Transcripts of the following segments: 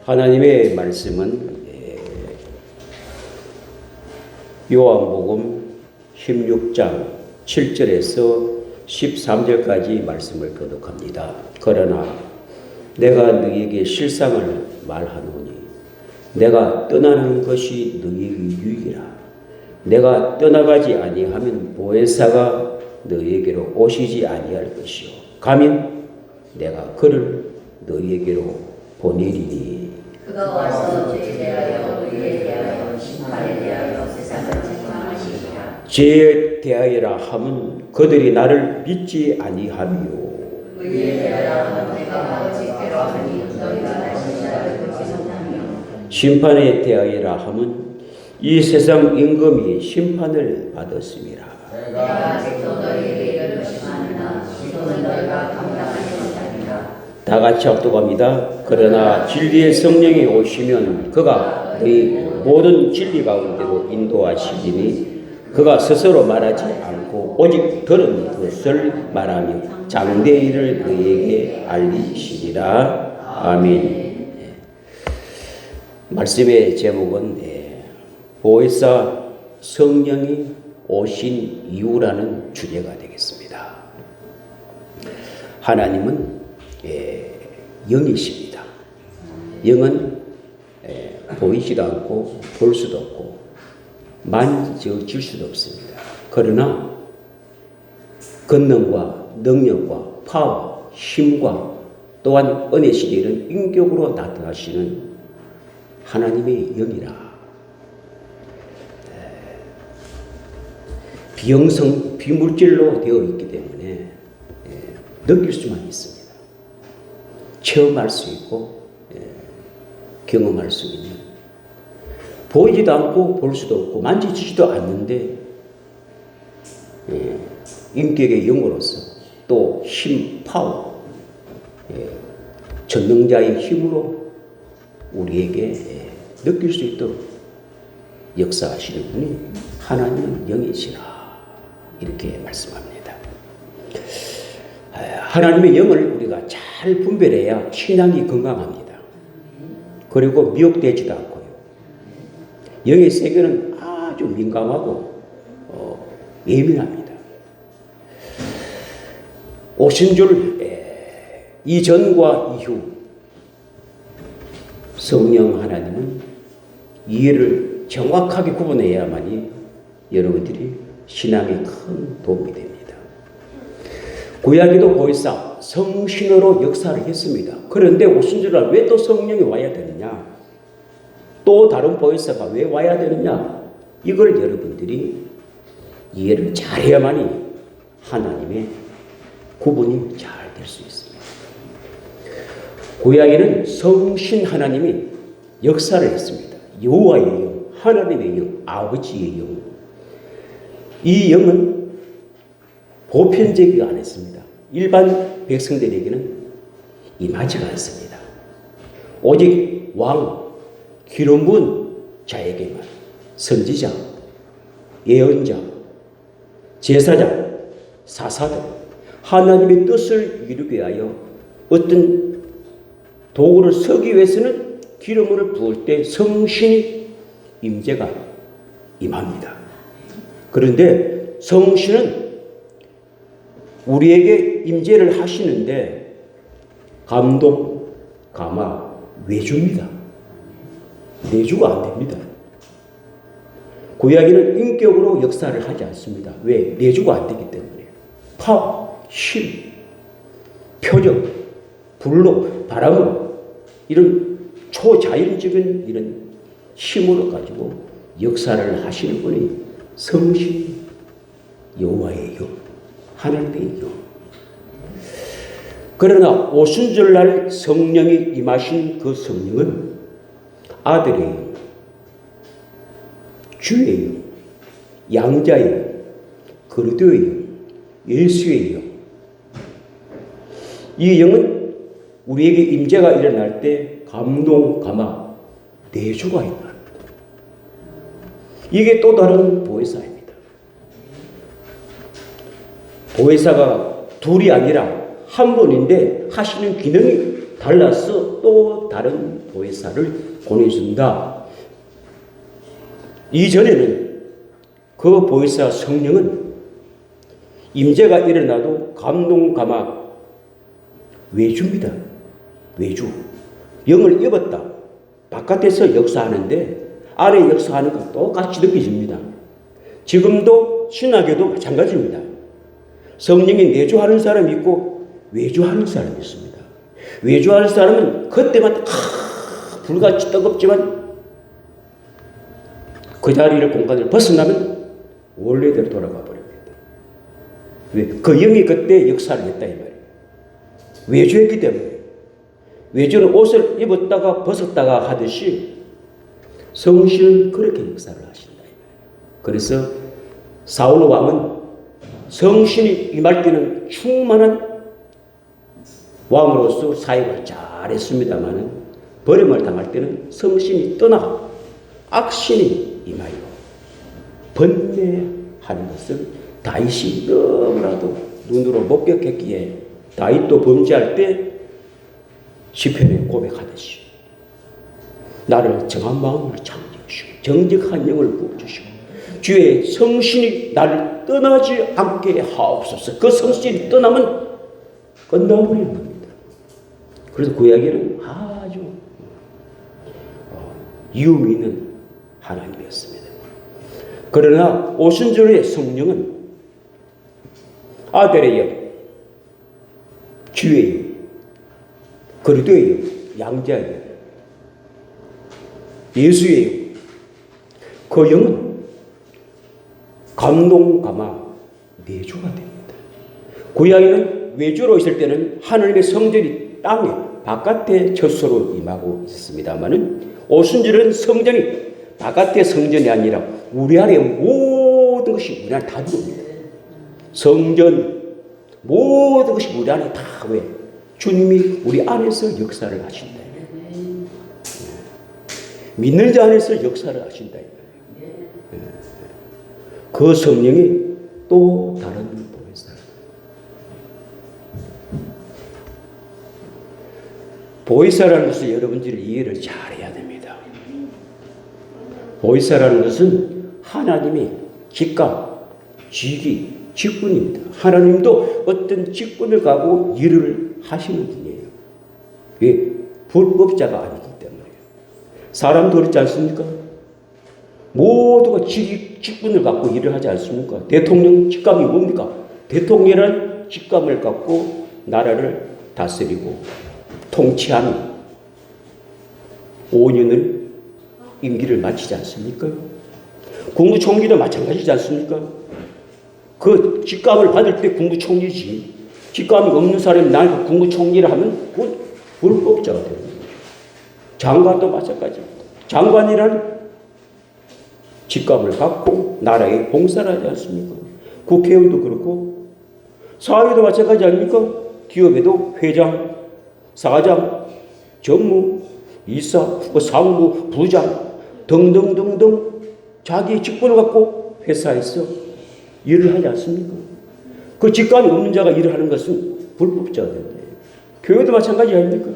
하나님의 말씀은 요한복음 16장 7절에서 13절까지 말씀을 교독합니다. 그러나 내가 너희에게 실상을 말하노니 내가 떠나는 것이 너희에게 유익이라. 내가 떠나가지 아니하면 보혜사가 너희에게로 오시지 아니할 것이요 가면 내가 그를 너희에게로 보내리니. 그가 와서 죄에 대하여 의에 대하여 심판에 대하여 세상을 책망하시리라. 죄에 대하여라 함은 그들이 나를 믿지 아니하며 의에 대하여 함은 내가 아버지께로 하니 너희가 다시 나를 보지 못하며 심판에 대하여라 함은 이 세상 임금이 심판을 받았음이라. 내가 아직도 너희에게 이를 것이 많으나 지금은 너희가 감당하지 못하리라. 다 같이 합독합니다. 그러나 진리의 성령이 오시면 그가 너희 모든 진리 가운데로 인도하시리니 그가 스스로 말하지 않고 오직 들은 것을 말하며 장대의 일을 너희에게 알리시리라. 아멘. 말씀의 제목은 보혜사 성령이 오신 이유라는 주제가 되겠습니다. 하나님은 영이십니다. 영은 보이지도 않고 볼 수도 없고 만져질 수도 없습니다. 그러나 권능과 능력과 파워, 힘과 또한 은혜 시대는 인격으로 나타나시는 하나님의 영이라. 비영성, 비물질로 되어 있기 때문에 느낄 수만 있습니다. 체험할 수 있고 경험할 수 있는, 보이지도 않고 볼 수도 없고 만지지도 않는데 인격의 영으로서 또 힘, 파워, 전능자의 힘으로 우리에게 느낄 수 있도록 역사하시는 분이 하나님은 영이시라, 이렇게 말씀합니다. 하나님의 영을 우리가 잘 분별해야 신앙이 건강합니다. 그리고 미혹되지도 않고요. 영의 세계는 아주 민감하고 예민합니다. 오신 줄 이전과 이후 성령 하나님은 이해를 정확하게 구분해야만이 여러분들이 신앙에 큰 도움이 됩니다. 구약에도 보혜사 성신으로 역사를 했습니다. 그런데 오신 줄알 왜 또 성령이 와야 되느냐? 또 다른 보혜사가 왜 와야 되느냐? 이걸 여러분들이 이해를 잘해야만이 하나님의 구분이 잘 될 수 있습니다. 구약에는 성신 하나님이 역사를 했습니다. 여호와의 영, 하나님의 영, 아버지의 영. 이 영은 보편적이가 않았습니다. 일반 백성들에게는 임하지가 않습니다. 오직 왕, 기름 부은 자에게만, 선지자, 예언자, 제사장, 사사들, 하나님의 뜻을 이루기 위하여 어떤 도구를 서기 위해서는 기름을 부을 때 성신이 임재가 임합니다. 그런데 성신은 우리에게 임재를 하시는데 감동, 감화, 외주입니다. 내주가 안 됩니다. 구약에는 인격으로 역사를 하지 않습니다. 왜? 내주가 안 되기 때문에. 파워, 힘, 표적, 불로, 바람으로 이런 초자연적인 이런 힘으로 가지고 역사를 하시는 분이 성신, 여호와의 영, 하나님의 영. 그러나 오순절날 성령이 임하신 그 성령은 아들의 영, 주의 영, 양자의 영, 그리스도의 영, 예수의 영. 이 영은 우리에게 임재가 일어날 때 감동, 감화, 내주가 일어납니다. 이게 또 다른 보혜사입니다. 보혜사가 둘이 아니라 한 분인데 하시는 기능이 달라서 또 다른 보혜사를 보내준다. 이전에는 그 보혜사 성령은 임재가 일어나도 감동감화 외주입니다. 외주. 영을 입었다. 바깥에서 역사하는데 안에 역사하는 것 똑같이 느껴집니다. 지금도 신학에도 마찬가지입니다. 성령이 내주하는 사람이 있고 외주하는 사람이 있습니다. 외주하는 사람은 그때만 불같이 뜨겁지만 그 자리를 공간을 벗어나면 원래대로 돌아가 버립니다. 왜? 그 영이 그때 역사를 했다 이 말이에요. 외주했기 때문에. 외주는 옷을 입었다가 벗었다가 하듯이 성신은 그렇게 역사를 하신다. 그래서 사울 왕은 성신이 임할 때는 충만한 왕으로서 사역을 잘했습니다만 버림을 당할 때는 성신이 떠나 악신이 임하여 번뇌하는 것을 다윗이 너무나도 눈으로 목격했기에 다윗도 범죄할 때 시편에 고백하듯이 나를 정한 마음으로 창조하시고 정직한 영을 부어주시고 주의 성신이 나를 떠나지 않게 하옵소서. 그 성신이 떠나면 끝나버리는 겁니다. 그래서 그 이야기는 아주 이유미 있는 하나님이었습니다. 그러나 오순절의 성령은 아들의 영, 주의 영, 그리스도의 영, 양자의 영, 예수의 영, 그 영은 감동감화 내주가 됩니다. 그 이야기는 외주로 있을 때는 하나님의 성전이 땅에 바깥에 젖소로 임하고 있었습니다만은 오순절은 성전이 바깥의 성전이 아니라 우리 안에 모든 것이 우리 안에 다 들어옵니다. 성전 모든 것이 우리 안에 다 왜? 주님이 우리 안에서 역사를 하신다. 믿는 자 안에서 역사를 하신다. 그 성령이 또 다른 보혜사. 보혜사라는 것을 여러분들이 이해를 잘해야 됩니다. 보혜사라는 것은 하나님의 직감, 직위, 직분입니다. 하나님도 어떤 직분을 가고 일을 하시는 분이에요. 왜? 불법자가 아니기 때문에. 사람도 그렇지 않습니까? 모두가 직분을 갖고 일을 하지 않습니까? 대통령 직감이 뭡니까? 대통령이라는 직감을 갖고 나라를 다스리고 통치하는 5년을 임기를 마치지 않습니까? 국무총리도 마찬가지지 않습니까? 그 직감을 받을 때 국무총리지. 직감이 없는 사람이 나를 국무총리를 하면 그건 불법자가 되는 거예요. 장관도 마찬가지입니다. 장관이라는 직감을 갖고 나라에 봉사를 하지 않습니까? 국회의원도 그렇고 사회도 마찬가지 아닙니까? 기업에도 회장, 사장, 전무, 이사, 상무, 부장 등등등등 자기의 직분을 갖고 회사에서 일을 하지 않습니까? 그 직감이 없는 자가 일을 하는 것은 불법자가 된다. 교회도 마찬가지 아닙니까?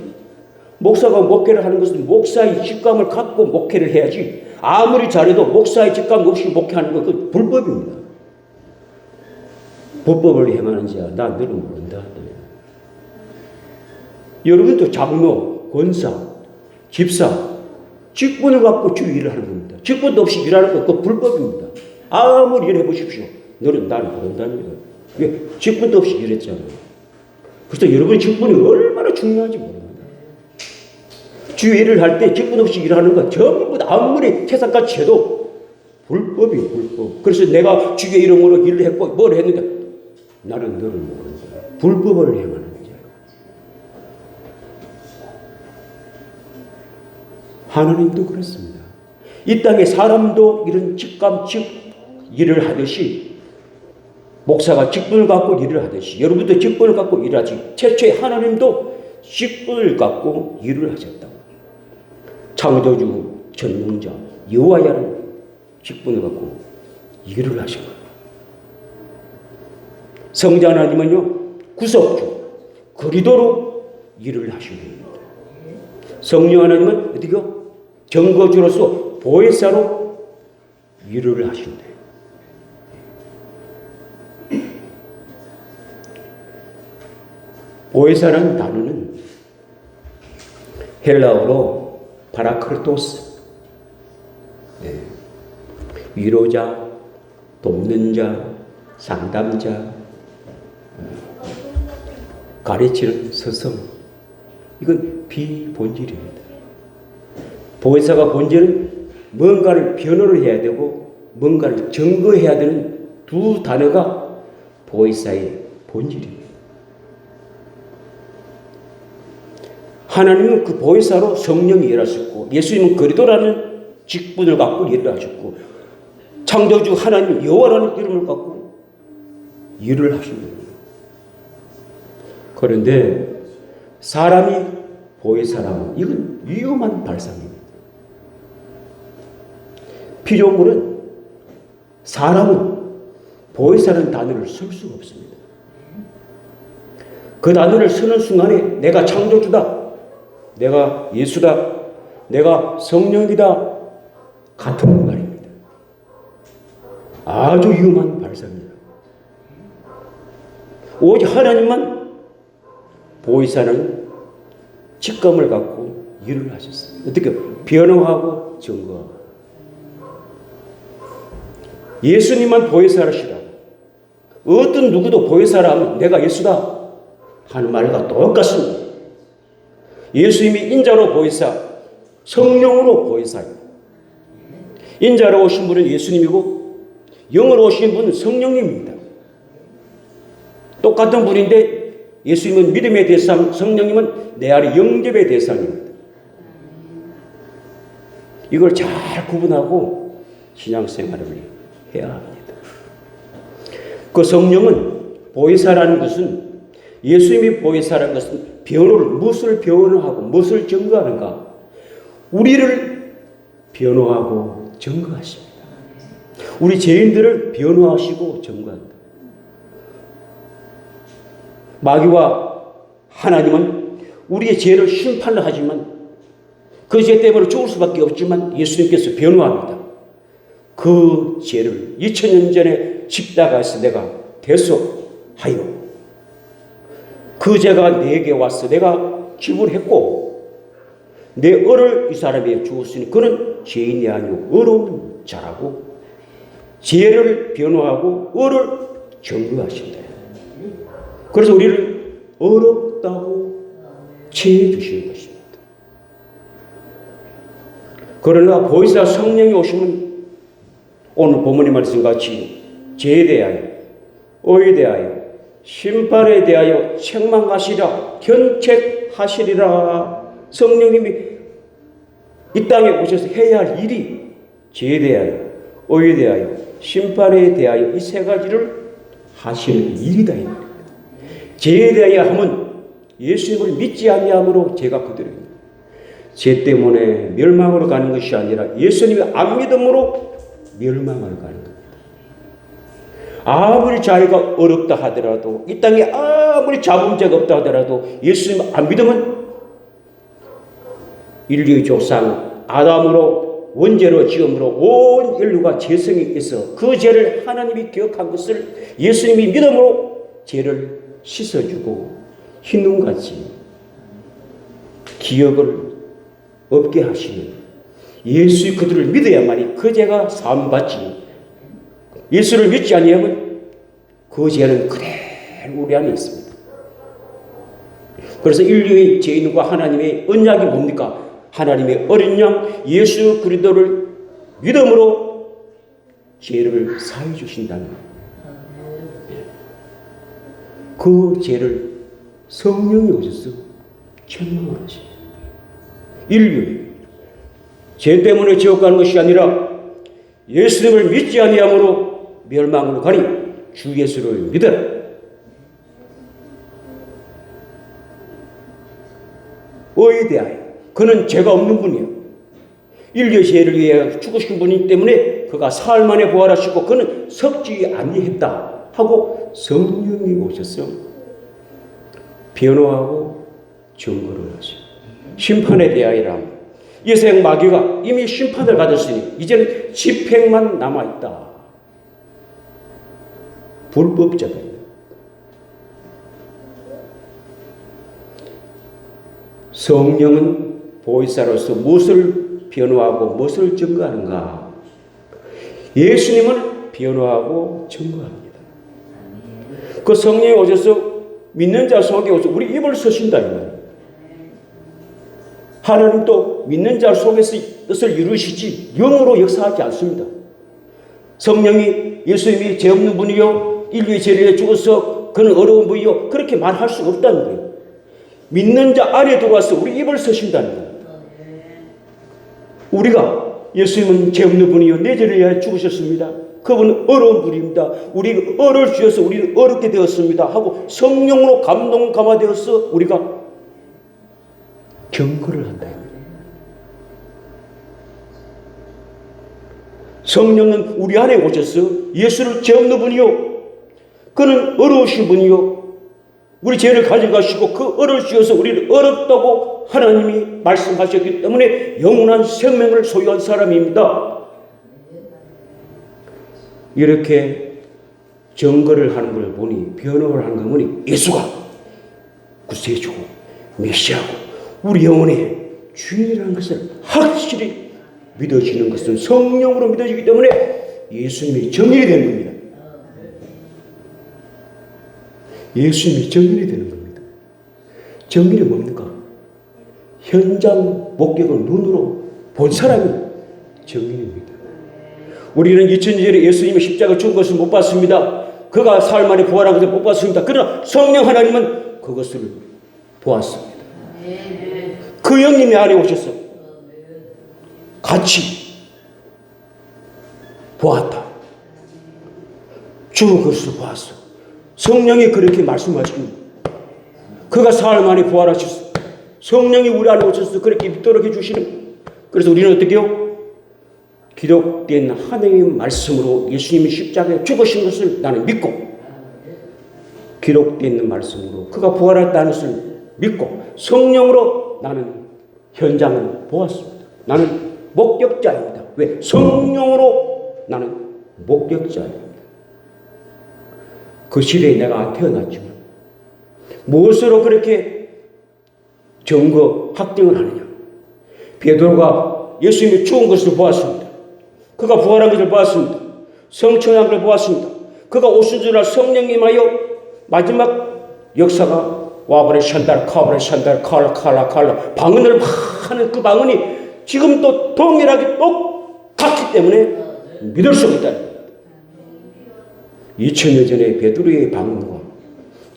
목사가 목회를 하는 것은 목사의 직감을 갖고 목회를 해야지 아무리 잘해도 목사의 직감 없이 목회하는 건 그건 불법입니다. 불법을 행하는 자 나 너는 모른다. 여러분도 장로, 권사, 집사 직분을 갖고 주 일을 하는 겁니다. 직분도 없이 일하는 건 그건 불법입니다. 아무리 일해 보십시오. 너는 나를 모른답니다. 왜? 직분도 없이 일했잖아요. 그래서 여러분의 직분이 얼마나 중요한지 모릅니다. 주 일을 할 때 직분 없이 일하는 건 전부 다 아무리 태산같이 해도 불법이에요, 불법. 그래서 내가 주의 이름으로 일을 했고 뭘 했는데 나는 너를 모른다. 불법을 행하는 거죠. 하나님도 그렇습니다. 이 땅에 사람도 이런 직감, 즉 일을 하듯이 목사가 직분을 갖고 일을 하듯이 여러분도 직분을 갖고 일하지. 최초에 하나님도 직분을 갖고 일을 하셨다고. 창조주, 전능자, 여호와야는 직분을 갖고 일을 하신 거예요. 성자 하나님은요, 구속주, 그리도록 일을 하시는 겁니다. 성령 하나님은 어디요? 증거주로서 보혜사로 일을 하신대. 보혜사라는 단어는 헬라어로 파라크리토스, 위로자, 돕는 자, 상담자, 가르치는 스승. 이건 비본질입니다. 보혜사가 본질은 뭔가를 변호를 해야 되고 뭔가를 증거해야 되는 두 단어가 보혜사의 본질입니다. 하나님은 그 보혜사로 성령이 일하셨고 예수님은 그리스도라는 직분을 갖고 일을 하셨고 창조주 하나님 여호와라는 이름을 갖고 일을 하신 거예요. 그런데 사람이 보혜사라면 이건 위험한 발상입니다. 피조물은 사람은 보혜사라는 단어를 쓸 수가 없습니다. 그 단어를 쓰는 순간에 내가 창조주다, 내가 예수다, 내가 성령이다 같은 말입니다. 아주 위험한 발상입니다. 오직 하나님만 보혜사는 직감을 갖고 일을 하셨어요. 어떻게? 변호하고 증거하고. 예수님만 보혜사라시라고. 어떤 누구도 보혜사라 하면 내가 예수다 하는 말과 똑같습니다. 예수님이 인자로 보혜사, 성령으로 보혜사입니다. 인자로 오신 분은 예수님이고 영으로 오신 분은 성령님입니다. 똑같은 분인데 예수님은 믿음의 대상, 성령님은 내 안에 영접의 대상입니다. 이걸 잘 구분하고 신앙생활을 해야 합니다. 그 성령은 보혜사라는 것은 예수님이 보혜사라는 것은 변호를 무엇을 변호하고 무엇을 증거하는가? 우리를 변호하고 증거하십니다. 우리 죄인들을 변호하시고 증거한다. 마귀와 하나님은 우리의 죄를 심판을 하지만 그 죄 때문에 죽을 수밖에 없지만 예수님께서 변호합니다. 그 죄를 2000년 전에 십자가에서 내가 대속하여 그 죄가 내게 와서 내가 지불했고 내 을을 이 사람에게 주었으니 그는 죄인이 아니오 의로운 자라고 죄를 변호하고 을을 증거하신다. 그래서 우리를 어렵다고 취해 주시는 것입니다. 그러나 보혜사 성령이 오시면 오늘 본문의 말씀같이 죄에 대하여, 의에 대하여, 심판에 대하여 책망하시라, 견책하시리라. 성령님이 이 땅에 오셔서 해야 할 일이 죄에 대하여, 의에 대하여, 심판에 대하여 이 세 가지를 하시는 일이다. 죄에 대하여 하면 예수님을 믿지 아니함으로 죄가 그들입니다. 죄 때문에 멸망으로 가는 것이 아니라 예수님의 안 믿음으로 멸망을 가는 겁니다. 아무리 자기가 어렵다 하더라도 이 땅에 아무리 자범죄가 없다 하더라도 예수님 안 믿으면 인류의 조상 아담으로 원죄로 지음으로 온 인류가 죄성이 있어 그 죄를 하나님이 기억한 것을 예수님이 믿음으로 죄를 씻어주고 흰눈같이 기억을 없게 하시는 예수의 그들을 믿어야만이 그 죄가 사함받지 예수를 믿지 아니하면 그 죄는 그대로 우리 안에 있습니다. 그래서 인류의 죄인과 하나님의 언약이 뭡니까? 하나님의 어린 양 예수 그리스도를 믿음으로 죄를 사해 주신다는 그 죄를 성령이 오셔서 천명을 하십니다. 인류 죄 때문에 지옥 가는 것이 아니라 예수님을 믿지 아니함으로 멸망으로 가니 주 예수를 믿어라. 의에 대하여 그는 죄가 없는 분이요 인류의 죄를 위해 죽으신 분이기 때문에 그가 사흘 만에 부활하시고 그는 썩지 아니했다 하고 성령이 오셔서 변호하고 증거를 하죠. 심판에 대하여라. 이 세상 마귀가 이미 심판을 받았으니 이제는 집행만 남아있다. 불법자다. 성령은 보혜사로서 무엇을 변호하고 무엇을 증거하는가? 예수님을 변호하고 증거합니다. 그 성령이 오셔서 믿는 자 속에 오셔서 우리 입을 서신다 이 말이에요. 하나님도 믿는 자 속에서 뜻을 이루시지 영으로 역사하지 않습니다. 성령이 예수님이 죄 없는 분이요 인류의 죄를 죽어서 그는 어려운 분이요 그렇게 말할 수 없다는 거예요. 믿는 자 아래 들어와서 우리 입을 서신다는 거예요. 우리가 예수님은 죄 없는 분이요 내 죄를 위하여 죽으셨습니다. 그분은 어려운 분입니다. 우리가 어를 주셔서 우리는 어렵게 되었습니다 하고 성령으로 감동 감화되어서 우리가 경고를 한다. 성령은 우리 안에 오셔서 예수를 죄 없는 분이요 그는 어려우신 분이요 우리 죄를 가져가시고 그 어를 주셔서 우리를 어렵다고 하나님이 말씀하셨기 때문에 영원한 생명을 소유한 사람입니다. 이렇게 증거를 하는 걸 보니 변호를 하는 걸 보니 예수가 구세주고 메시아고 우리 영혼의 주인이라는 것을 확실히 믿어지는 것은 성령으로 믿어지기 때문에 예수님이 정일이 되는 겁니다. 예수님이 정일이 되는 겁니다. 정일이 뭡니까? 현장 목격을 눈으로 본 사람이 정일입니다. 우리는 2000년 전에 예수님이 십자가 죽은 것을 못 봤습니다. 그가 사흘 만에 부활한 것을 못 봤습니다. 그러나 성령 하나님은 그것을 보았습니다. 그 영님이 안에 오셔서 같이 보았다. 죽은 것을 보았어. 성령이 그렇게 말씀하십니다. 그가 사흘 만에 부활하셨어. 성령이 우리 안에 오셔서 그렇게 믿도록 해주시는. 그래서 우리는 어떻게 해요? 기록된 하나님의 말씀으로 예수님이 십자가에 죽으신 것을 나는 믿고 기록되어 있는 말씀으로 그가 부활했다는 것을 믿고 성령으로 나는 현장을 보았습니다. 나는 목격자입니다. 왜? 성령으로 나는 목격자입니다. 그 시대에 내가 태어났지만 무엇으로 그렇게 증거 확증을 하느냐? 베드로가 예수님이 죽은 것을 보았습니다. 그가 부활한 것을 보았습니다. 성천한 것을 보았습니다. 그가 오신 줄 알 성령이 임하여 마지막 역사가 와버려 샨달 카버려 샨달 칼라 방언을 막 하는 그 방언이 지금도 동일하게 똑같기 때문에 믿을 수 있다. 2000년 전에 베드로의 방언과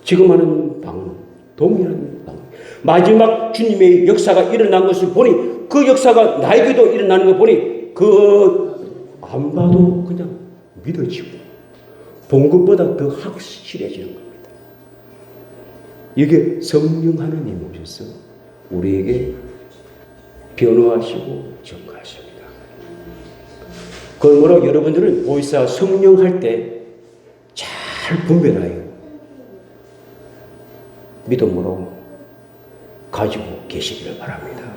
지금 하는 방언 동일한 방언. 마지막 주님의 역사가 일어난 것을 보니 그 역사가 나에게도 일어나는 걸 보니 그 안 봐도 그냥 믿어지고 본 것보다 더 확실해지는 겁니다. 이게 성령 하나님 오셔서 우리에게 변호하시고 증거하십니다. 그러므로 여러분들은 보혜사 성령 할 때 잘 분별하여 믿음으로 가지고 계시기를 바랍니다.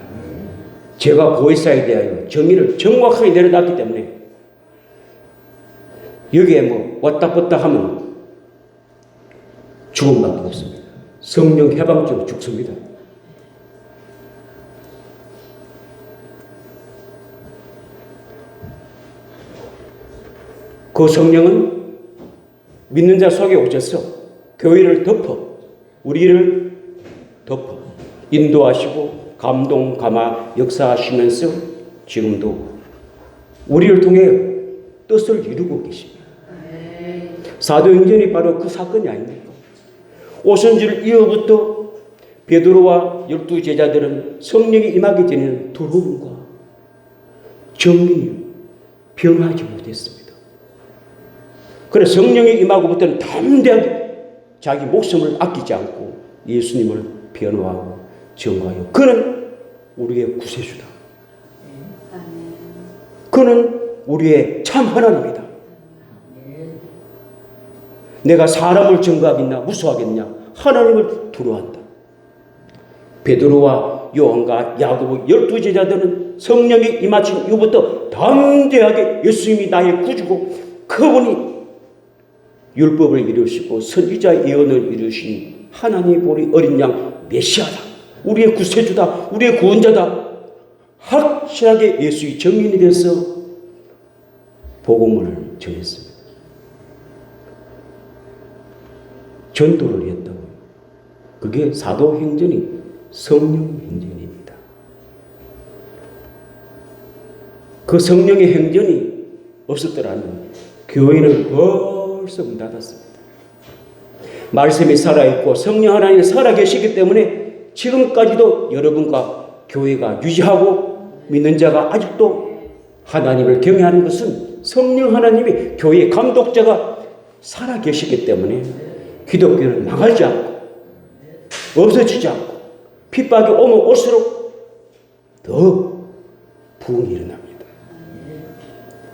제가 보혜사에 대하여 정의를 정확하게 내려놨기 때문에 여기에 뭐 왔다 갔다 하면 죽음밖에 없습니다. 성령 해방적으로 죽습니다. 그 성령은 믿는 자 속에 오셔서 교회를 덮어 우리를 덮어 인도하시고 감동 감화 역사하시면서 지금도 우리를 통해 뜻을 이루고 계십니다. 사도행전이 바로 그 사건이 아닙니까? 오순절 이후부터 베드로와 12 제자들은 성령이 임하기 전에는 두려움과 정민이 변하지 못했습니다. 그래서 성령이 임하고부터는 담대하게 자기 목숨을 아끼지 않고 예수님을 변호하고 증거하여 그는 우리의 구세주다. 그는 우리의 참 하나님이다. 내가 사람을 증거하겠냐 무서워하겠냐? 하나님을 두려워한다. 베드로와 요한과 야고보 12제자들은 성령이 임하신 이후부터 담대하게 예수님이 나의 구주고 그분이 율법을 이루시고 선지자의 예언을 이루신 하나님의 보리 어린 양 메시아다, 우리의 구세주다, 우리의 구원자다, 확실하게 예수의 증인이 돼서 복음을 전했습니다. 전도를 했다고요. 그게 사도행전이 성령행전입니다. 그 성령의 행전이 없었더라면 교회는 벌써 문 닫았습니다. 말씀이 살아있고 성령 하나님이 살아계시기 때문에 지금까지도 여러분과 교회가 유지하고 믿는 자가 아직도 하나님을 경외하는 것은 성령 하나님이 교회의 감독자가 살아계시기 때문에 기독교는 망하지 않고 없어지지 않고 핍박이 오면 올수록 더 부흥이 일어납니다.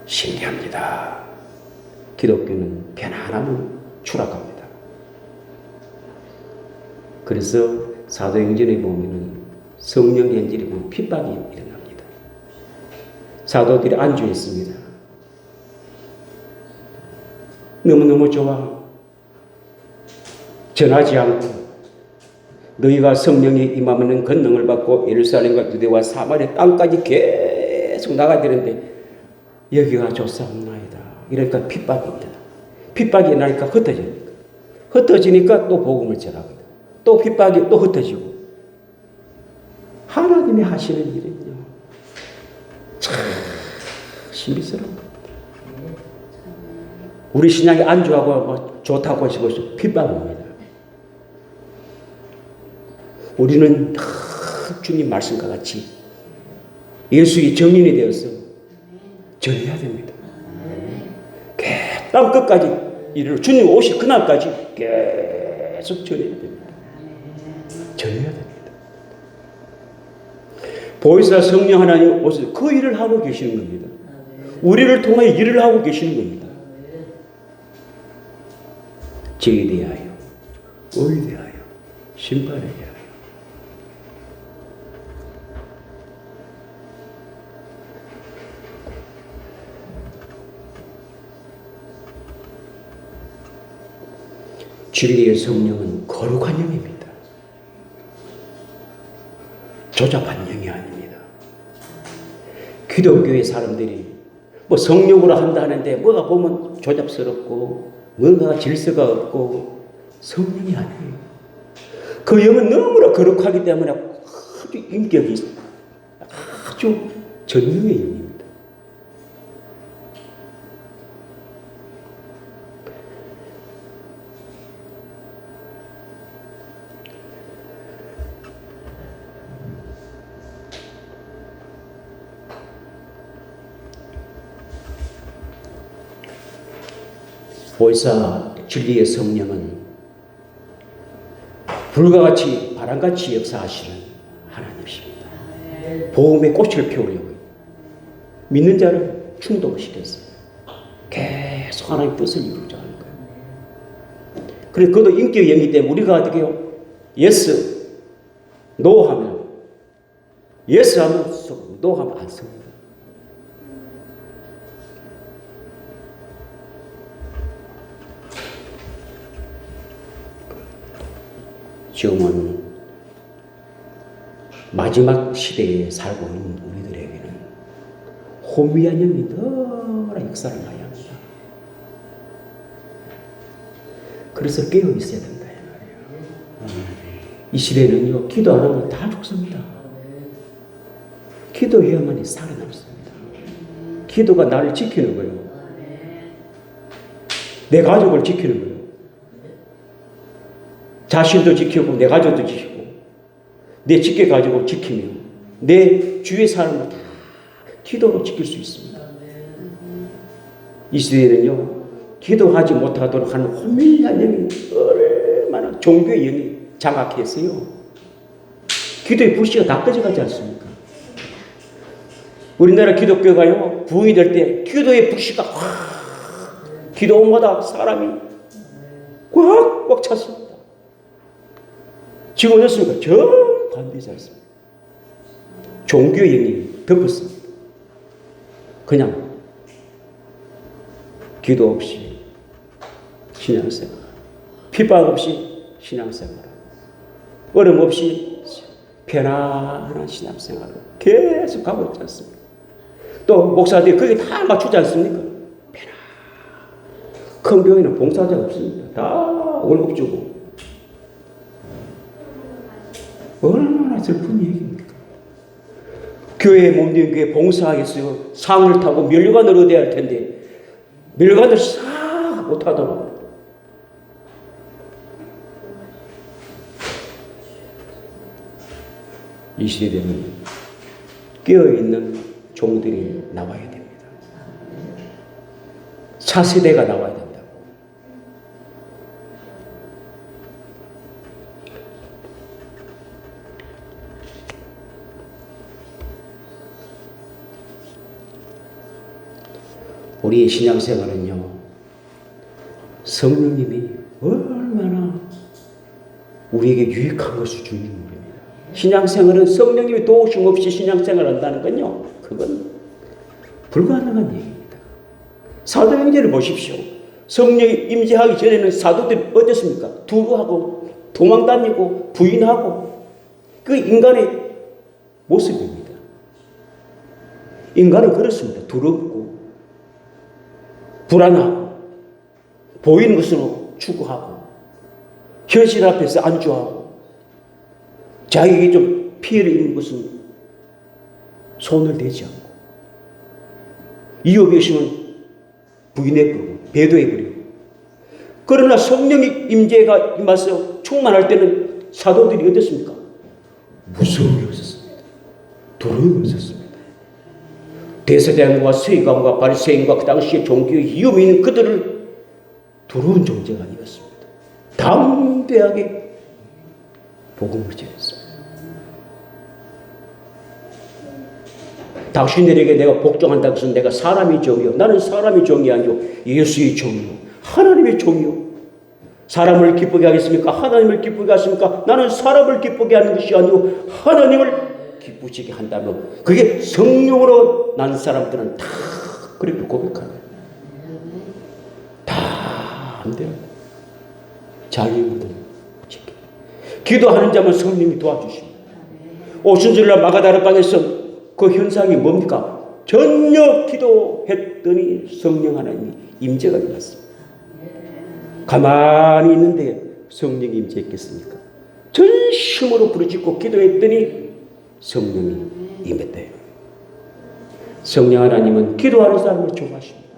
신기합니다. 기독교는 편안함을 추락합니다. 그래서 사도행전에 보면 성령행전에 보면 핍박이 일어납니다. 사도들이 안주했습니다. 너무너무 좋아. 전하지 않고 너희가 성령이 임하면 권능을 받고 예루살렘과 유대와 사마리아 땅까지 계속 나가야 되는데 여기가 좋사옵나이다. 이러니까 핍박입니다. 핍박이 나니까 흩어지니까 또 복음을 전하거든. 또 핍박이 또 흩어지고. 하나님이 하시는 일은요 참 신비스러운 겁니다. 우리 신앙이 안주하고 뭐 좋다고 하시고 핍박입니다. 우리는 주님 말씀과 같이 예수의 증인이 되어서 전해야 됩니다. 땅 끝까지 이르러 주님 오실 그날까지 계속 전해야 됩니다. 전해야 됩니다. 보혜사 성령 하나님 오셔서 그 일을 하고 계시는 겁니다. 우리를 통하여 일을 하고 계시는 겁니다. 죄에 대하여, 의에 대하여, 심판에 대하여. 진리의 성령은 거룩한 영입니다. 조잡한 영이 아닙니다. 기독교의 사람들이 뭐 성령으로 한다 하는데 뭐가 보면 조잡스럽고 뭔가 질서가 없고 성령이 아니에요. 그 영은 너무나 거룩하기 때문에 아주 인격이 아주 전능의 영입니다. 보혜사 진리의 성령은 불과 같이 바람같이 역사하시는 하나님이십니다. 복음의 꽃을 피우려고 믿는 자를 충동시켰어요. 계속 하나님의 뜻을 이루자 하는 거예요. 그래서 그것도 인격의 영이기 때문에 우리가 어떻게 해요? 예스, 노 하면 예스 하면 쏘고 노 하면 안 씁니다. 지금은 마지막 시대에 살고 있는 우리들에게는 혼미한 영이 더라 역사를 많이 합니다. 그래서 깨어 있어야 된다. 이 시대는요, 기도 안 하면 다 죽습니다. 기도해야만이 살아남습니다. 기도가 나를 지키는 거예요. 내 가족을 지키는 거예요. 자신도 지키고 내 가족도 지키고 내 직계 가족을 지키면 내 주위의 사람을 다 기도로 지킬 수 있습니다. 이 시대에는요, 기도하지 못하도록 하는 혼미한 영이 얼마나 종교의 영이 장악했어요. 기도의 불씨가 다 꺼져가지 않습니까? 우리나라 기독교가요, 부흥이 될 때 기도의 불씨가 확 기도원마다 사람이 꽉꽉 찼습니다. 지금 어떻습니까? 전부 관대하지 않습니다. 종교의 영이 덮었습니다. 그냥 기도 없이 신앙생활, 핍박 없이 신앙생활, 어려움 없이 편안한 신앙생활을 계속 가고 있지 않습니까? 또 목사들이 그게 다 맞추지 않습니까? 편안. 큰 교회는 봉사자가 없습니다. 다 월급 주고. 얼마나 슬픈 얘기입니까? 교회에 몸된 교회 봉사하겠어요. 상을 타고 멸관을 얻어야 할 텐데 멸관을 싹 못하도록. 이 시대에는 깨어있는 종들이 나와야 됩니다. 차세대가 나와야 된다고. 우리의 신앙생활은요, 성령님이 얼마나 우리에게 유익한 것을 주는 겁니다. 신앙생활은 성령님이 도우심 없이 신앙생활을 한다는 건요, 그건 불가능한 얘기입니다. 사도행전을 보십시오. 성령이 임재하기 전에는 사도들이 어땠습니까? 두루하고 도망다니고 부인하고 그 인간의 모습입니다. 인간은 그렇습니다. 두렵고 불안하고 보이는 것으로 추구하고 현실 앞에서 안주하고 자기에게 좀 피해를 입는 것은 손을 대지 않고 이웃이 있으면 부인해버리고 배도해버리고. 그러나 성령의 임재가 임해서 충만할 때는 사도들이 어땠습니까? 무서움이 없었습니다. 두려움이 없었습니다. 대제사장과 서기관과 바리새인과 그 당시에 종교의 위험이 있는 그들을 두려운 존재가 아니었습니다. 담대하게 복음을 전했습니다. 당신들에게 내가 복종한다고 해서 내가 사람의 종이요, 나는 사람의 종이 아니요 예수의 종이요 하나님의 종이요. 사람을 기쁘게 하겠습니까? 하나님을 기쁘게 하십니까? 나는 사람을 기쁘게 하는 것이 아니고 하나님을 기쁘시게 한다면 그게 성령으로 난 사람들은 다 그렇게 고백하는 다 안돼요. 자기 힘을 지켜. 기도하는 자면 성령이 도와주십니다. 오순절날 마가다락방에서 그 현상이 뭡니까? 전혀 기도했더니 성령 하나님이 임재가 일어났습니다. 가만히 있는데 성령이 임재했겠습니까? 전심으로 부르짖고 기도했더니 성령이 임했다. 성령 하나님은 기도하는 사람을 좋아하십니다.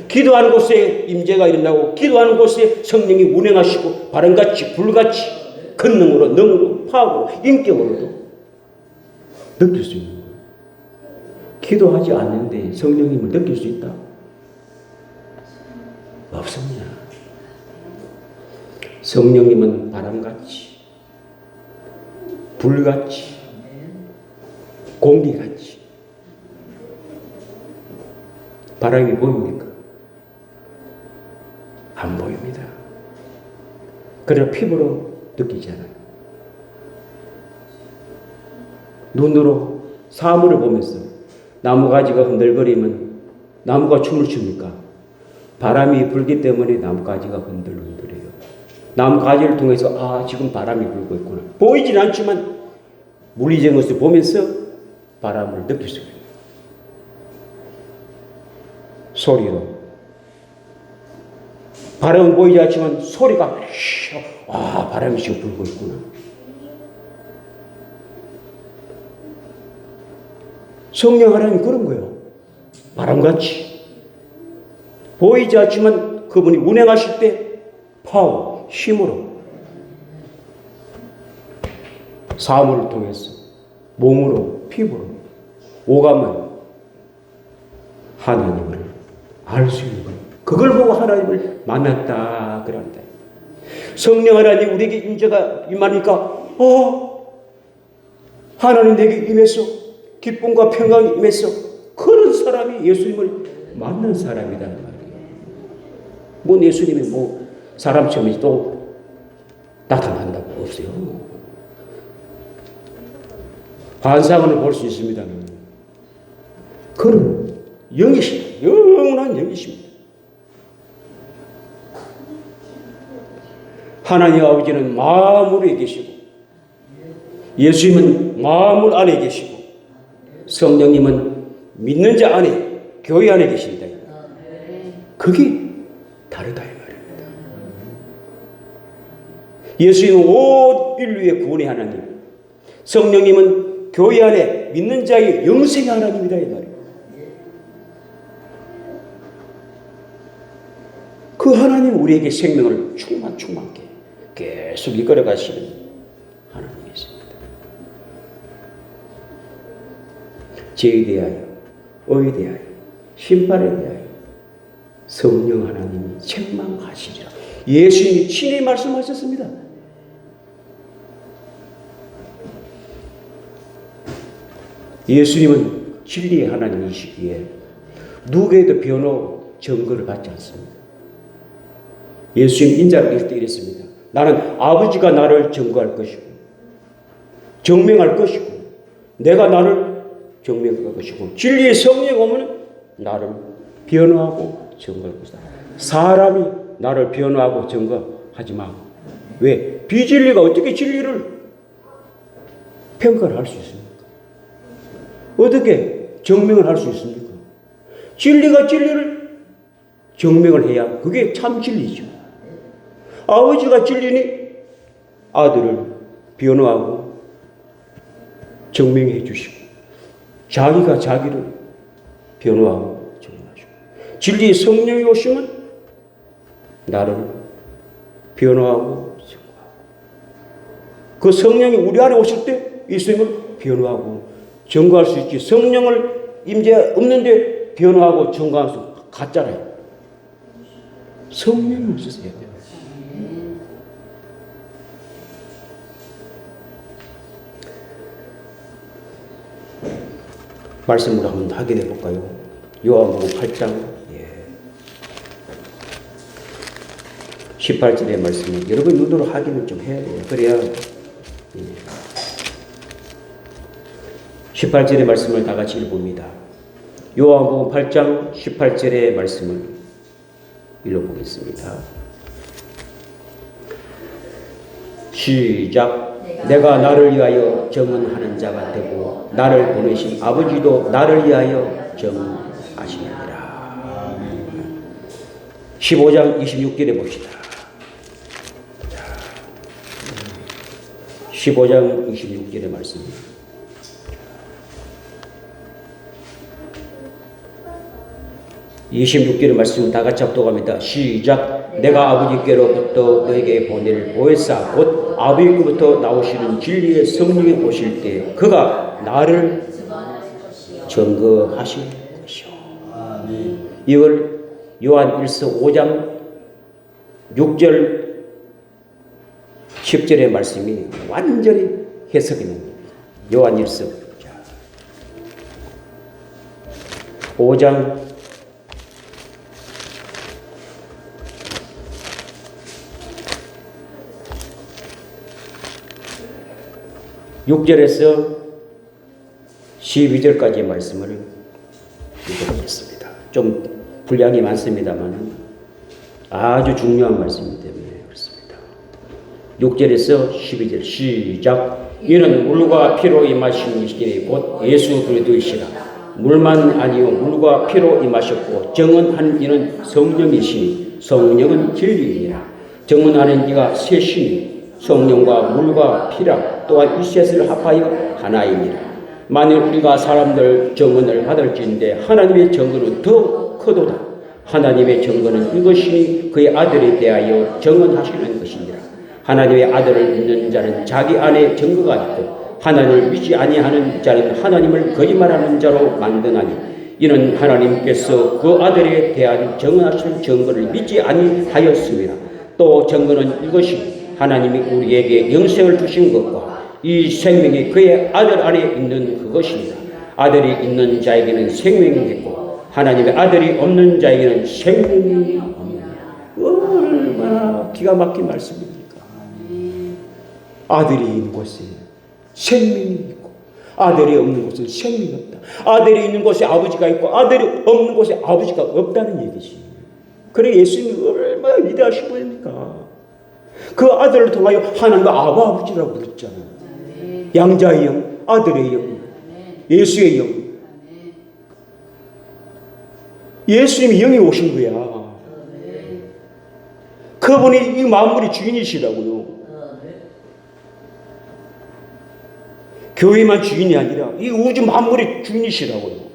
기도하는 곳에 임재가 일어나고 기도하는 곳에 성령이 운행하시고 바람같이 불같이 권능으로 능으로 파워로 인격으로도 느낄 수 있는 거예요. 기도하지 않는데 성령님을 느낄 수 있다? 없습니다. 성령님은 바람같이 불같이 공기같이. 바람이 보입니까? 안 보입니다. 그러나 피부로 느끼잖아요. 눈으로 사물을 보면서 나무 가지가 흔들거리면 나무가 춤을 춥니까? 바람이 불기 때문에 나무 가지가 흔들흔들해요. 나무 가지를 통해서 아 지금 바람이 불고 있구나. 보이진 않지만 물리적인 것을 보면서 바람을 느낄 수 있습니다. 소리로 바람은 보이지 않지만 소리가 아 바람이 지금 불고 있구나. 성령 하나님 그런 거예요. 바람같이 보이지 않지만 그분이 운행하실 때 파워, 힘으로 사물을 통해서 몸으로, 피부로 오감은 하나님을 알 수 있는 거예요. 그걸 보고 하나님을 만났다 그런다. 성령 하나님 우리에게 임재가 임하니까 하나님 내게 임해서 기쁨과 평강이 임해서 그런 사람이 예수님을 만난 사람이다 말이에요. 뭐 예수님이 뭐 사람처럼 또 나타난다고 없어요. 환상을 볼 수 있습니다. 그는 영이십니다. 영원한 영이십니다. 하나님 아버지는 마음으로 계시고 예수님은 마음을 안에 계시고 성령님은 믿는 자 안에 교회 안에 계신다. 그게 다르다 이 말입니다. 예수님은 온 인류의 구원의 하나님, 성령님은 교회 안에 믿는 자의 영생의 하나님이다 이 말입니다. 그 하나님 우리에게 생명을 충만케 계속 이끌어 가시는 하나님이십니다. 죄에 대하여, 의에 대하여, 심판에 대하여 성령 하나님이 책망하시리라. 예수님이 친히 말씀하셨습니다. 예수님은 진리의 하나님이시기에 누구에도 변호 증거를 받지 않습니다. 예수님 인자를 이럴 때 이랬습니다. 나는 아버지가 나를 증거할 것이고 증명할 것이고 내가 나를 증명할 것이고 진리의 성령이 오면 나를 변호하고 증거할 것이다. 사람이 나를 변호하고 증거하지 마. 왜? 비진리가 어떻게 진리를 평가를 할 수 있습니까? 어떻게 증명을 할 수 있습니까? 진리가 진리를 증명을 해야 그게 참 진리죠. 아버지가 진리니 아들을 변호하고 증명해 주시고 자기가 자기를 변호하고 증명하시고 진리의 성령이 오시면 나를 변호하고 증거하고 그 성령이 우리 안에 오실 때 예수님을 변호하고 증거할 수 있지. 성령을 임재 없는데 변호하고 증거할 수 같잖아요. 성령이 없으세요. 말씀을 한번 확인해 볼까요? 요한복음 8장 18절의 말씀을 여러분 눈으로 확인을 좀 해야 돼요. 그래야 18절의 말씀을 다 같이 읽어봅니다. 요한복음 8장 18절의 말씀을 읽어보겠습니다. 시작. 내가 나를 위하여 정언하는 자가 되고 나를 보내신 아버지도 나를 위하여 정언하시느니라. 15장 26절에 봅시다. 15장 26절의 말씀입니다. 이 26절의 말씀 다 같이 합독합니다. 시작. 내가 아버지께로부터 너에게 보낼 보혜사 곧 아버지께로부터 나오시는 진리의 성령이 오실 때 그가 나를 증거하실 것이요. 이걸 요한 1서 5장 6절 10절의 말씀이 완전히 해석이 됩니다. 요한 1서 5장 6절에서 12절까지의 말씀을 읽어보겠습니다. 좀 분량이 많습니다만 아주 중요한 말씀이기 때문에 그렇습니다. 6절에서 12절 시작. 이는 물과 피로 임하신 이시니 곧 예수 그리스도이시라. 물만 아니요 물과 피로 임하셨고 정언한 이는 성령이시니 성령은 진리이니라. 정언하는 이가 셋이니 성령과 물과 피라. 또한 이 셋을 합하여 하나이니라. 만일 우리가 사람들 증언을 받을지인데 하나님의 증언은 더 크도다. 하나님의 증언은 이것이니 그의 아들에 대하여 증언하시는 것이니라. 하나님의 아들을 믿는 자는 자기 안에 증거가 있고 하나님을 믿지 아니하는 자는 하나님을 거짓말하는 자로 만드나니 이는 하나님께서 그 아들에 대한 증언하신 증거를 믿지 아니하였습니다. 또 증거는 이것이 하나님이 우리에게 영생을 주신 것과 이 생명이 그의 아들 안에 있는 그것입니다. 아들이 있는 자에게는 생명이 있고 하나님의 아들이 없는 자에게는 생명이 없느니라. 얼마나 기가 막힌 말씀입니까? 아들이 있는 곳에 생명이 있고 아들이 없는 곳은 생명이 없다. 아들이 있는 곳에 아버지가 있고 아들이 없는 곳에 아버지가 없다는 얘기지. 그래 예수님이 얼마나 위대하신 분입니까? 그 아들을 통하여 하나님과 아버지라고 부르잖아요. 양자의 영, 아들의 영, 예수의 영. 예수님이 영이 오신 거야. 그분이 이 만물의 주인이시라고요. 교회만 주인이 아니라 이 우주 만물의 주인이시라고요.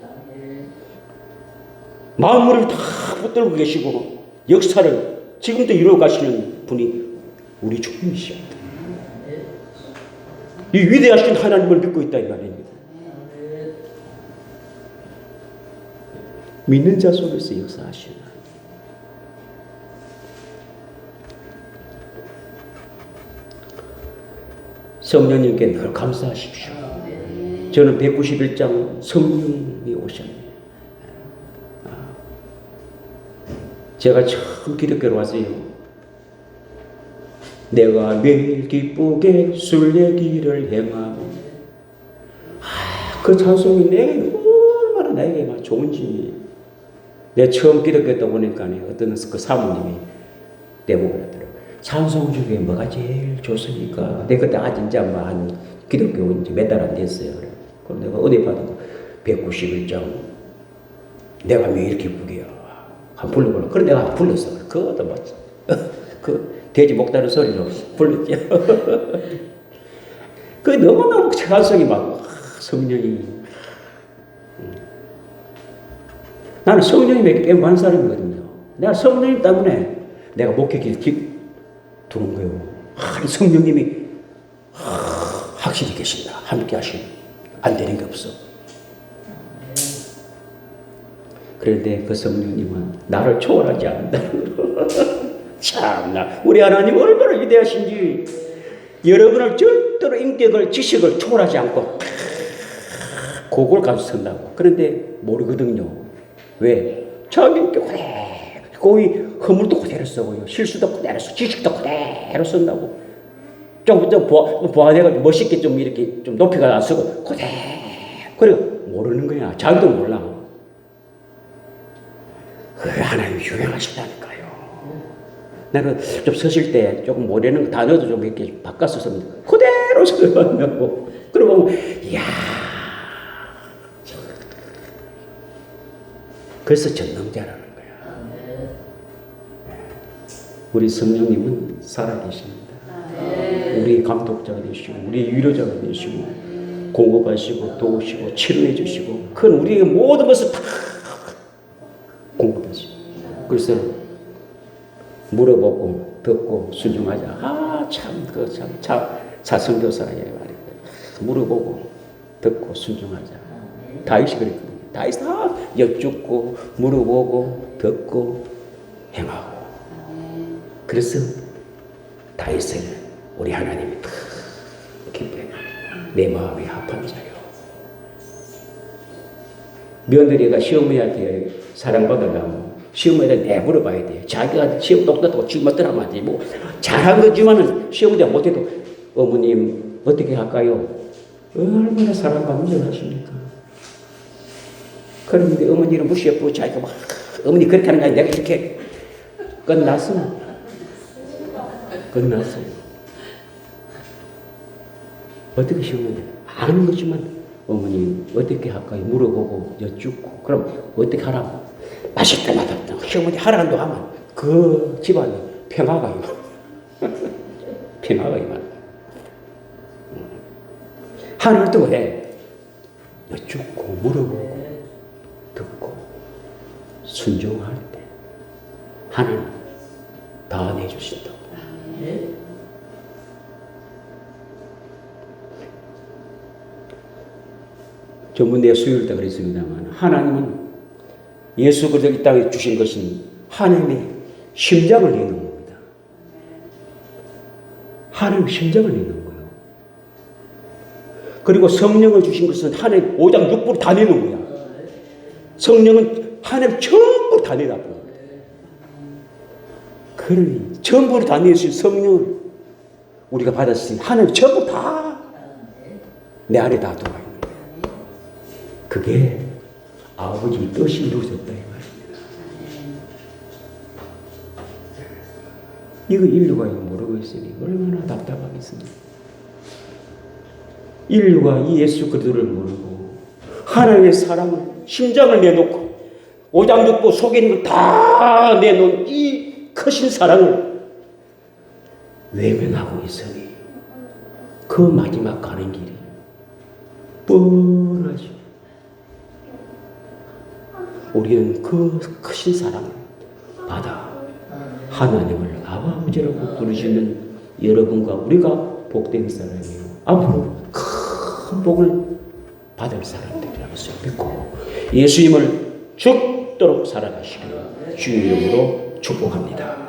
만물을 다 붙들고 계시고 역사를 지금도 이루어 가시는 분이 우리 주님이십니다. 이 위대하신 하나님을 믿고 있다 이 말입니다. 믿는 자 속에서 역사하시는 하나님. 성령님께 늘 감사하십시오. 저는 191장 성령이 오셨네요. 제가 처음 기독교로 왔어요. 내가 매일 기쁘게 순례길을 행하고 그 찬송이 내게 얼마나 나에게 막 좋은지. 내가 처음 기독교 때 보니까 어떤 그 사모님이 대보고 그러더라고요. 찬송 중에 뭐가 제일 좋습니까? 내가 그때 아직 이제 한 기독교 온 지 몇 달 안 됐어요. 그럼 내가 어디 봐도 191장 내가 매일 기쁘게요. 한 불러보라. 그래 내가 불렀어. 그것도 맞지. 그 돼지 목다른 소리로 불렀죠. 그 너무너무 찬송이 막 성령이. 나는 성령님에게 깨어난 사람이거든요. 내가 성령님 때문에 내가 목회길 두는 거예요. 성령님이 확실히 계신다. 함께 하시는. 안 되는 게 없어. 그런데 그 성령님은 나를 초월하지 않는다는 거. 참나 우리 하나님 얼마나 위대하신지. 여러분을 절대로 인격을 지식을 초월하지 않고 그걸 가지고 선다고. 그런데 모르거든요. 왜? 자기 인격 거의 허물도 그대로 쓰고요. 실수도 그대로 쓰고 지식도 그대로 쓴다고. 좀 보완해가지고 멋있게 좀 이렇게 좀 높이가 안 쓰고 그대로. 그래 모르는 거야. 자기도 몰라. 그 하나님이 유명하시다니까요. 나는 좀 서실 때 조금 모르는 단어도 좀 이렇게 바꿔서 쓰면 그대로 써간다고. 그러고 이야. 그래서 전능자라는 거야. 우리 성령님은 살아계십니다. 우리 감독자가 되시고 우리 위로자가 되시고 공급하시고 도우시고 치료해 주시고 그건 우리의 모든 것을 다 공급하시고. 그래서 물어보고 듣고 순종하자. 자성교사가 말이에요. 물어보고 듣고 순종하자. 다윗이 그랬거든요. 다윗이 다 여쭙고 물어보고 듣고 행하고. 그래서 다윗은 우리 하나님이 다 기뻐해. 내 마음이 합한 자요. 며느리가 시어머니한테 사랑받으려면 시어머니한테 내물어봐야 돼. 자기가 시험 똑똑하고 지금부터라면 안 돼. 뭐 잘한 거지만은 시어머니가 못해도 어머님 어떻게 할까요? 얼마나 사랑받는 하십니까? 그런데 어머니는 무시해보고 자기가 막 어머니 그렇게 하는 거 아니야. 내가 이렇게 끝났어. 어떻게 시어머니 아는 거지만 어머니 어떻게 할까요? 물어보고 여쭙고 그럼 어떻게 하라고? 맛있다 맛없다. 시어머니 하라는 거 하면 그 집안에 평화가 임한다. 평화가 임한다. 하늘도 해. 여쭙고 물어보고 듣고 순종할 때 하나님 다 내주신다고. 전문대 수요일 때 그랬습니다만 하나님은 예수 그리스도 이 땅에 주신 것은 하나님의 심장을 내는 겁니다. 하나님 심장을 내는 거예요. 그리고 성령을 주신 것은 하나님 5장 6부를 다 내는 거야. 성령은 하나님 전부 다 내다 보는 거예요. 그러니 전부를 다 내신 성령을 우리가 받았으니 하나님 전부 다 내 안에 다 들어와 있는 거예요. 그게 아버지 뜻이 이루어졌다 이 말입니다. 이거 인류가 이거 모르고 있으니 얼마나 답답하겠습니까? 인류가 이 예수 그리스도를 모르고 하나님의 사랑을 심장을 내놓고 오장육부 속에 있는 걸 다 내놓은 이 크신 사랑을 외면하고 있으니 그 마지막 가는 길이 뻔하죠. 우리는 그 크신 사랑을 받아 하나님을 아버지라고 부르시는 여러분과 우리가 복된 사람이요 앞으로 큰 복을 받을 사람들이라고 믿고 예수님을 죽도록 살아가시기를 주의 이름으로 축복합니다.